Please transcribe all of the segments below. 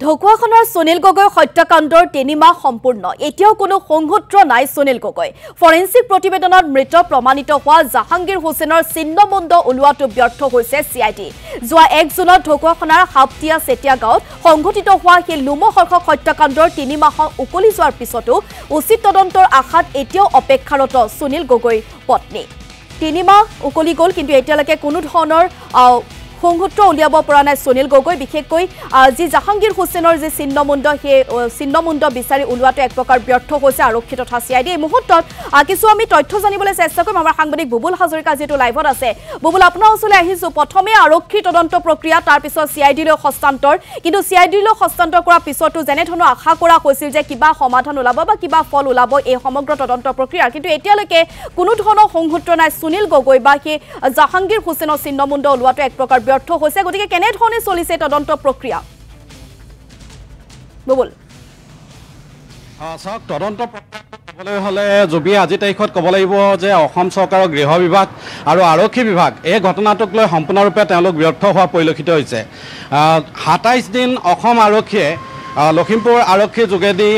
ঢকুৱাখনৰ সুনীল গগৈ হত্যাকাণ্ডৰ ৩ মাহ সম্পূৰ্ণ এতিয়াও কোনো সংসূত্ৰ নাই সুনীল গগৈ ফৰেনসিক প্ৰতিবেদনত মৃত প্ৰমাণিত হোৱা জাহাংগীৰ হুছেইনৰ চিহ্নমুণ্ড ওলোৱাটো ব্যৰ্থ হৈছে সিআইডি যোৱা ১ জুনত ঢকুৱাখনৰ হাপটিয়া সেটিয়া গাঁৱত সংঘটিত হোৱা সেই লোমহৰ্ষক হত্যাকাণ্ডৰ ৩ মাহ উকলি যোৱাৰ পিছতো উচিত তদন্তৰ আশাত এতিয়াও অপেক্ষাৰত সুনীল গগৈ পত্নী ৩ মাহ উকলি গ'ল কিন্তু এতিয়ালৈকে কোনো ধৰণৰ সংসূত্ৰ উলিয়াব পৰা নাই সুনীল গগৈ বিশেষকৈ যি জাহাংগীৰ হুছেইনৰ যে চিহ্নমুণ্ড সেই চিহ্নমুণ্ড বিচাৰি ওলোৱাটো এক প্ৰকাৰ ব্যৰ্থ হৈছে আৰক্ষী তথা সিআইডি এই মুহূৰ্তত কিছু আমি তথ্য জানিবলৈ চেষ্টা কৰিম আমাৰ সাংবাদিক বুবুল হাজৰিকা যেটো লাইভত আছে বুবুল আপোনাৰ ওচৰলৈ আহিছো প্ৰথমে আৰক্ষী তদন্ত প্ৰক্ৰিয়া তাৰ পিছত সিআইডিলৈ হস্তান্তৰ কিন্তু সিআইডিলৈ হস্তান্তৰ কৰাৰ পিছতো যেনে ধৰণৰ আশা কৰা হৈছিল যে কিবা সমাধান ওলাব বা কিবা ফল ওলাব এই সমগ্ৰ তদন্ত প্ৰক্ৰিয়া কিন্তু এতিয়ালৈকে কোনো ধৰণৰ সংসূত্ৰ নাই সুনীল গগৈ বা সেই জাহাংগীৰ হুছেইনৰ চিহ্নমুণ্ড ওলোৱাটো এক প্ৰকাৰ ব্যৰ্থ হৈছে গতিকে কেনে ধৰণে চলিছে তদন্ত প্ৰক্ৰিয়া বুবুল সক তদন্ত ক'বলৈ হলে জবি আজি তাৰিখত ক'ব লাগিব যে অসম চৰকাৰৰ গৃহ বিভাগ আৰু আৰক্ষী বিভাগ এই ঘটনাটোক লৈ সম্পূৰ্ণৰূপে তেওঁলোক ব্যৰ্থ হোৱা পৰিলক্ষিত হৈছে ২৭ দিন অসম আৰক্ষীয়ে লখিমপুৰ আৰক্ষীৰ যোগেদি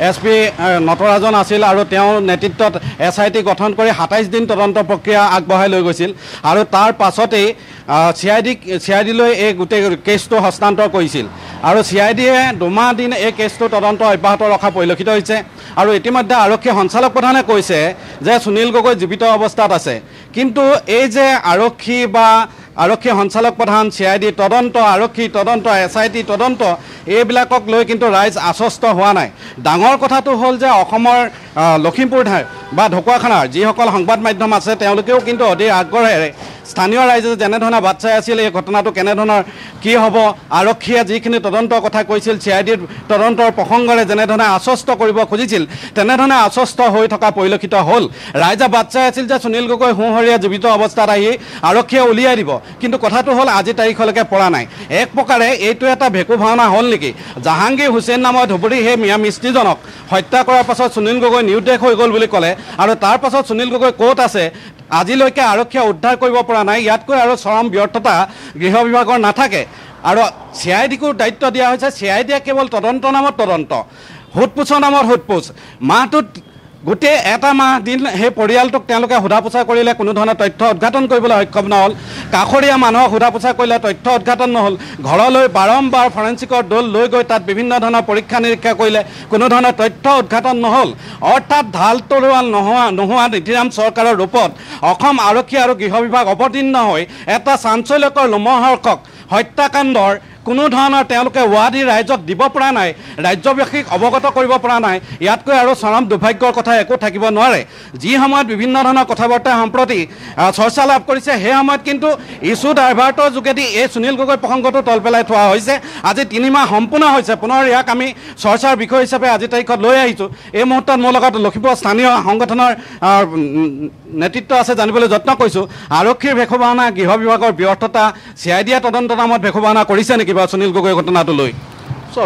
এছপি নটৰাজন আছিল আৰু তেওঁৰ নেতৃত্বত এছআইটি গঠন কৰি ২৭ দিন তদন্ত প্ৰক্ৰিয়া আগবঢ়াই লৈ গৈছিল আৰু তাৰ পাছতেই সিআইডিলৈ এই গোটেই কেছটো হস্তান্তৰ কৰিছিল আৰু সিআইডিয়ে ২ মাহ দিন এই কেছটো তদন্ত অব্যাহত ৰখা পৰিলক্ষিত হৈছে আৰু ইতিমধ্যে আৰক্ষী সঞ্চালক প্ৰধানে কৈছে যে সুনীল গগৈ জীৱিত অৱস্থাত আছে কিন্তু এই যে আৰক্ষী সঞ্চালক প্ৰধান সিআইডি তদন্ত আৰক্ষী তদন্ত এছআইটি তদন্ত এইবিলাকক লৈ কিন্তু ৰাইজ আশ্বস্ত হোৱা নাই ডাঙৰ কথাটো হ'ল যে অসমৰ লখিমপুৰ ঠাই বা ঢকুৱাখানাৰ যিসকল সংবাদ মাধ্যম আছে তেওঁলোকেও কিন্তু অধিক আগ্ৰহেৰে স্থানীয় ৰাইজে যেনেধৰণে বাট চাই আছিল এই ঘটনাটো কেনেধৰণৰ কি হ'ব আৰক্ষীয়ে যিখিনি তদন্তৰ কথা কৈছিল সিআইডিৰ তদন্তৰ প্ৰসংগৰে যেনেধৰণে আশ্বস্ত কৰিব খুজিছিল তেনেধৰণে আশ্বস্ত হৈ থকা পৰিলক্ষিত হ'ল ৰাইজে বাট চাই আছিল যে সুনীল গগৈ সোঁহৰীয়া জীৱিত অৱস্থাত আহি আৰক্ষীয়ে উলিয়াই দিব কিন্তু কথাটো হ'ল আজি তাৰিখলৈকে পৰা নাই এক প্ৰকাৰে এইটো এটা ভেকু ভাওনা হ'ল নেকি জাহাংগীৰ হুছেইন নামৰ ধুবুৰী সেই মিয়া মিস্ত্ৰীজনক হত্যা কৰাৰ পাছত সুনীল গগৈ নিৰুদ্দেশ হৈ গ'ল বুলি ক'লে আৰু তাৰ পাছত সুনীল গগৈ ক'ত আছে আজিলৈকে আৰক্ষীয়ে উদ্ধাৰ কৰিব পৰা নাই ইয়াতকৈ আৰু চৰম ব্যৰ্থতা গৃহ বিভাগৰ নাথাকে আৰু সিআইডিকো দায়িত্ব দিয়া হৈছে সিআইডিয়ে কেৱল তদন্ত নামত তদন্ত সোধপোছৰ নামত সোধপোছ মাহটোত গোটেই এটা মাহ দিন সেই পৰিয়ালটোক তেওঁলোকে সোধা পোছা কৰিলে কোনো ধৰণৰ তথ্য উদ্ঘাটন কৰিবলৈ সক্ষম নহ'ল কাষৰীয়া মানুহক সোধা পোছা কৰিলে তথ্য উদ্ঘাটন নহ'ল ঘৰলৈ বাৰম্বাৰ ফৰেনচিকৰ দল লৈ গৈ তাত বিভিন্ন ধৰণৰ পৰীক্ষা নিৰীক্ষা কৰিলে কোনো ধৰণৰ তথ্য উদ্ঘাটন নহ'ল অৰ্থাৎ ঢাল তৰোৱাল নোহোৱা নীতিৰাম চৰকাৰৰ ৰূপত অসম আৰক্ষী আৰু গৃহ বিভাগ অৱতীৰ্ণ হৈ এটা চাঞ্চল্যকৰ লোমহৰ্ষক হত্যাকাণ্ডৰ কোনো ধৰণৰ তেওঁলোকে ৱাদি ৰাইজক দিব পৰা নাই ৰাজ্যবাসীক অৱগত কৰিব পৰা নাই ইয়াতকৈ আৰু চৰম দুৰ্ভাগ্যৰ কথা একো থাকিব নোৱাৰে যি সময়ত বিভিন্ন ধৰণৰ কথা বাৰ্তা সম্প্ৰতি চৰ্চা লাভ কৰিছে সেই সময়ত কিন্তু ইছ্যু ডাইভাৰ্টৰ যোগেদি এই সুনীল গগৈ প্ৰসংগটো তল পেলাই থোৱা হৈছে আজি ৩ মাহ সম্পূৰ্ণ হৈছে পুনৰ ইয়াক আমি চৰ্চাৰ বিষয় হিচাপে আজি তাৰিখত লৈ আহিছোঁ এই মুহূৰ্তত মোৰ লগত লখিমপুৰ স্থানীয় সংগঠনৰ নেতৃত্ব আছে জানিবলৈ যত্ন কৰিছোঁ আৰক্ষীৰ ভেকু ভাওনা গৃহ বিভাগৰ ব্যৰ্থতা সিআইডিয়ে তদন্ত নামত ভেকু ভাওনা কৰিছে নেকি বা সুনীল গগৈ ঘটনাটো লৈ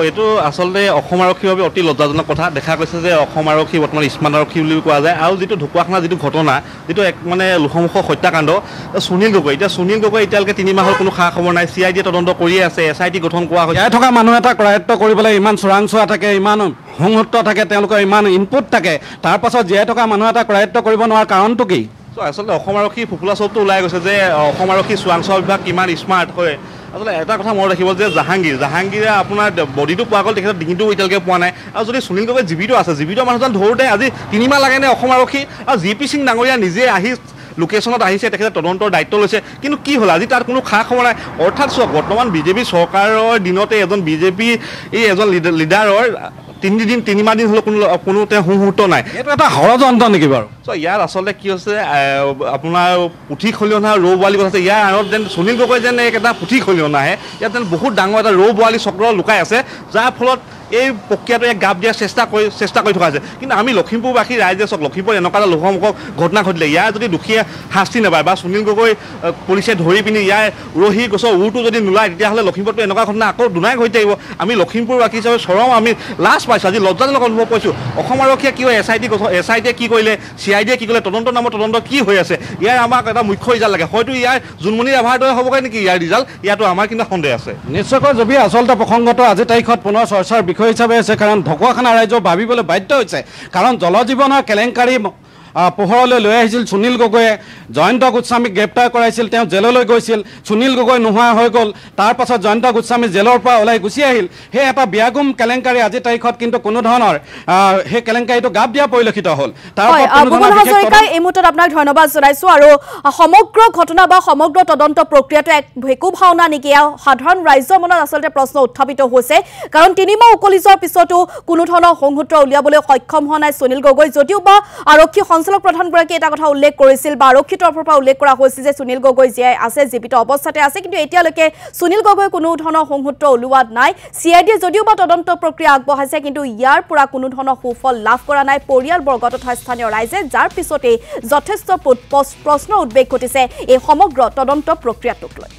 এইটো আচলতে অসম আৰক্ষীৰ বাবে অতি লজ্জাজনক কথা দেখা গৈছে যে অসম আৰক্ষী বৰ্তমান স্মাৰ্ট আৰক্ষী বুলি কোৱা যায় আৰু যিটো ঢকুৱাখানাৰ যিটো ঘটনা যিটো এক মানে লোকমুখৰ হত্যাকাণ্ড সুনীল গগৈ এতিয়ালৈকে ৩ মাহৰ কোনো খা খবৰ নাই সিআইডিয়ে তদন্ত কৰিয়ে আছে এছআইটি গঠন কৰা হৈছে ইয়াত থকা মানুহ এটা কৰায়ত্ব কৰিবলৈ ইমান চোৰাংচোৱা থাকে ইমান সংহূৰ্ত থাকে তেওঁলোকৰ ইমান ইনপুট থাকে তাৰ পাছত জীয়াই থকা মানুহ এটা কৰায়ত্ব কৰিব নোৱাৰাৰ কাৰণটো কি আচলতে অসম আৰক্ষী ফুফুলা চবটো ওলাই গৈছে যে অসম আৰক্ষী চোৰাংচোৱা বিভাগ কিমান স্মাৰ্ট হয় আচলতে এটা কথা মনত ৰাখিব যে জাহাংগীৰে আপোনাৰ বডিটো পোৱা গ'ল তেখেতৰ ডিঙিটো এতিয়ালৈকে পোৱা নাই আৰু যদি সুনীল গগৈ জীৱিত আছে জীৱিত মানুহজন ধৰোঁতে আজি ৩ মাহ লাগেনে অসম আৰক্ষী আৰু জিপি সিং ডাঙৰীয়া নিজে আহি লোকেশ্যনত আহিছে তেখেতে তদন্তৰ দায়িত্ব লৈছে কিন্তু কি হ'ল আজি তাত কোনো খা খবৰ নাই অৰ্থাৎ চোৱা বৰ্তমান বিজেপি চৰকাৰৰ দিনতে এজন লিডাৰৰ ৩ মাহ দিন হ'লেও কোনো তেওঁ সুমুহূৰ্ত নাই এইটো এটা ষড়যন্ত্ৰ নেকি বাৰু ইয়াৰ আচলতে কি হৈছে আপোনাৰ পুথি খলিহনা ৰৌ বোৱালি কথা আছে ইয়াৰ আঁৰত যেন সুনীল গগৈ যেন এটা পুথি খলিহনাহে ইয়াত যেন বহুত ডাঙৰ এটা ৰৌ বোৱালি চক্ৰ লুকাই আছে যাৰ ফলত এই প্ৰক্ৰিয়াটো গাপ দিয়াৰ চেষ্টা কৰি থকা হৈছে কিন্তু আমি লখিমপুৰবাসী ৰাইজে চাওক লখিমপুৰ এনেকুৱা এটা লোকসমুখক ঘটনা ঘটিলে ইয়াৰ যদি দোষীয়ে শাস্তি নাপায় বা সুনীল গগৈ পুলিচে ধৰি পিনি ইয়াৰ উৰহী গছৰ উৰটো যদি নোলায় তেতিয়াহ'লে লখিমপুৰটো এনেকুৱা ঘটনা আকৌ দুনাই হৈ থাকিব আমি লখিমপুৰবাসী হিচাপে চৰম আমি লাজ পাইছোঁ আজি লজ্জাজনক অনুভৱ কৰিছোঁ অসম আৰক্ষীয়ে কি হয় এছআইটিয়ে কি কৰিলে CID কি ক'লে তদন্ত নামৰ তদন্ত কি হৈ আছে ইয়াৰ আমাক এটা মুখ্য ৰিজাল্ট লাগে হয়তো ইয়াৰ জুনমণি ৰাভাৰ দৰে হ'বগৈ নেকি ইয়াৰ ৰিজাল্ট ইয়াতো আমাৰ কিন্তু সন্দেহ আছে নিশ্চয়কৈ যদি আচলতে প্ৰসংগটো আজি তাৰিখত পুনৰ চৰ্চাৰ বিষয় হিচাপে আছে কাৰণ ঢকুৱাখানা ৰাইজ ভাবিবলৈ বাধ্য হৈছে কাৰণ জলজীৱনৰ কেলেংকাৰী পোহৰলৈ লৈ আহিছিল সুনীল গগৈয়ে জয়ন্ত গোস্বামীক গ্ৰেপ্তাৰ কৰাইছিল তেওঁ জেললৈ গৈছিল সুনীল গগৈ নোহোৱা হৈ গ'ল তাৰ পাছত জয়ন্ত গোস্বামী জেলৰ পৰা ওলাই গুচি আহিল সেই এটা বিয়াগুম কেলেংকাৰী আজি তাৰিখত কিন্তু কোনো ধৰণৰ সেই কেলেংকাৰীটো গাপ দিয়া পৰিলক্ষিত হ'ল তাৰ এই মুহূৰ্তত আপোনাক ধন্যবাদ জনাইছোঁ আৰু সমগ্ৰ ঘটনা বা সমগ্ৰ তদন্ত প্ৰক্ৰিয়াটো এক ভেকু ভাওনা নেকি সাধাৰণ ৰাইজৰ মনত আচলতে প্ৰশ্ন উত্থাপিত হৈছে কাৰণ 3 মাহ উকলি যোৱাৰ পিছতো কোনো ধৰণৰ সংসূত্ৰ উলিয়াবলৈ সক্ষম হোৱা নাই সুনীল গগৈ যদিও বা আৰক্ষী সঞ্চালক প্ৰধানগৰাকীয়ে এটা কথা উল্লেখ কৰিছিল বা আৰক্ষী তৰফৰ পৰা উল্লেখ কৰা হৈছিল যে সুনীল গগৈ জীয়াই আছে জীৱিত অৱস্থাতে আছে কিন্তু এতিয়ালৈকে সুনীল গগৈ কোনো ধৰণৰ সংসূত্ৰ উলিওৱা নাই CID যদিও বা তদন্ত প্ৰক্ৰিয়া আগবঢ়াইছে কিন্তু ইয়াৰ পৰা কোনো ধৰণৰ সুফল লাভ কৰা নাই পৰিয়ালবৰ্গ তথা স্থানীয় ৰাইজে যাৰ পিছতে যথেষ্ট প্ৰশ্ন উদ্বেগ ঘটিছে এই সমগ্ৰ তদন্ত প্ৰক্ৰিয়াটোক লৈ